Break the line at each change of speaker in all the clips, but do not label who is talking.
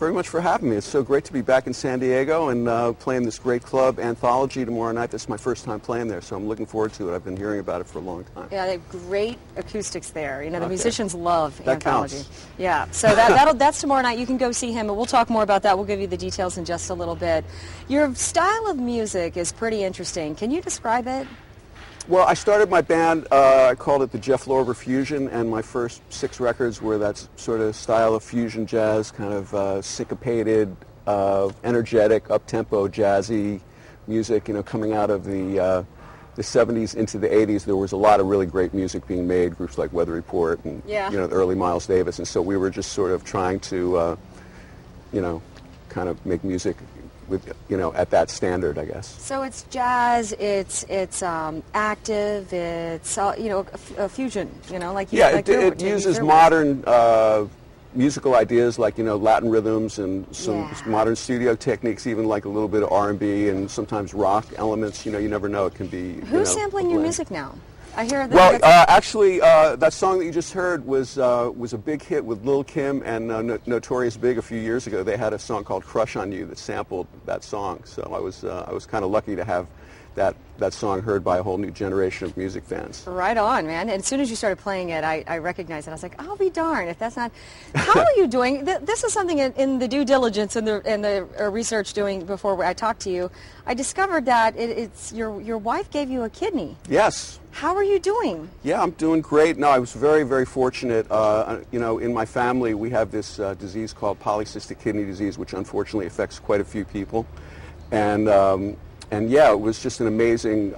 very much for having me. It's so great to be back in San Diego and playing this great club, Anthology, tomorrow night. This is my first time playing there, so I'm looking forward to it. I've been hearing about it for a long time.
Yeah, they have great acoustics there. You know, the musicians love
that
Anthology.
Counts.
Yeah, so that's tomorrow night. You can go see him, and we'll talk more about that. We'll give you the details in just a little bit. Your style of music is pretty interesting. Can you describe it?
Well, I started my band, I called it the Jeff Lorber Fusion, and my first 6 records were that sort of style of fusion jazz, kind of syncopated, energetic, up-tempo, jazzy music, you know, coming out of the 70s into the 80s. There was a lot of really great music being made, groups like Weather Report and, you know, the early Miles Davis, and so we were just sort of trying to, you know, kind of make music with, you know, at that standard, I guess.
So it's jazz, it's active, it's you know, a fusion, you know, like
it uses modern musical ideas like, you know, Latin rhythms and some modern studio techniques, even like a little bit of R&B and sometimes rock elements. You know, you never know. It can be.
Who's sampling your music now? I hear that.
Well, actually, that song that you just heard was a big hit with Lil' Kim and Notorious Big a few years ago. They had a song called "Crush on You" that sampled that song. So I was kind of lucky to have that song heard by a whole new generation of music fans.
Right on, man. And as soon as you started playing it, I recognized it. I was like, I'll be darned if that's not. How are you doing? This is something in the due diligence and the research doing before I talked to you. I discovered that it's your wife gave you a kidney.
Yes.
How are you doing?
Yeah, I'm doing great. No, I was very, very fortunate. You know, in my family, we have this disease called polycystic kidney disease, which unfortunately affects quite a few people. And yeah, it was just an amazing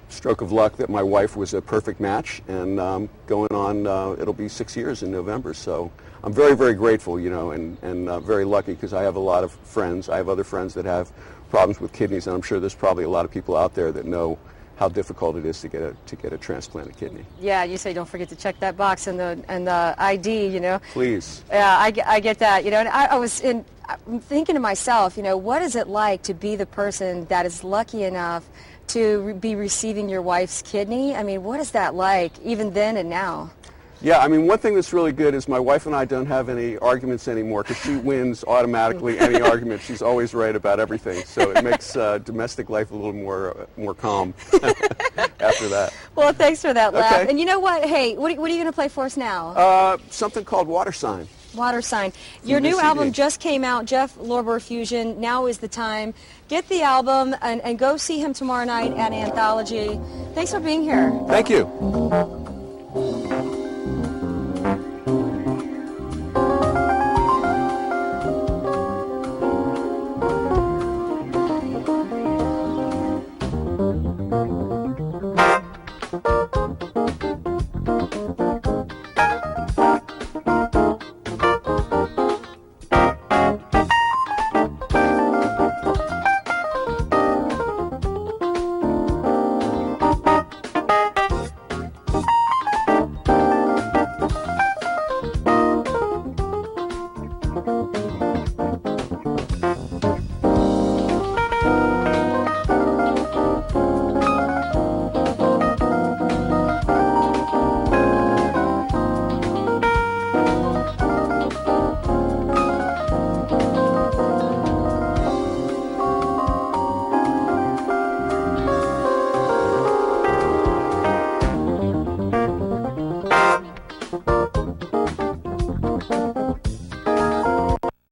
stroke of luck that my wife was a perfect match, and going on, it'll be 6 years in November, so I'm very, very grateful, you know, and very lucky because I have a lot of friends. I have other friends that have problems with kidneys, and I'm sure there's probably a lot of people out there that know how difficult it is to get a transplanted kidney.
Yeah, you say don't forget to check that box and the ID, you know.
Please.
Yeah, I get that, you know, and I'm thinking to myself, you know, what is it like to be the person that is lucky enough to be receiving your wife's kidney? I mean, what is that like, even then and now?
Yeah, I mean, one thing that's really good is my wife and I don't have any arguments anymore because she wins automatically any argument. She's always right about everything, so it makes domestic life a little more calm after that.
Well, thanks for that laugh.
Okay.
And you know what? Hey, what are you going to play for us now?
Something called Water Sign.
Water Sign. Your new album just came out, Jeff Lorber Fusion. Now is the time. Get the album and go see him tomorrow night at Anthology. Thanks for being here.
Thank you.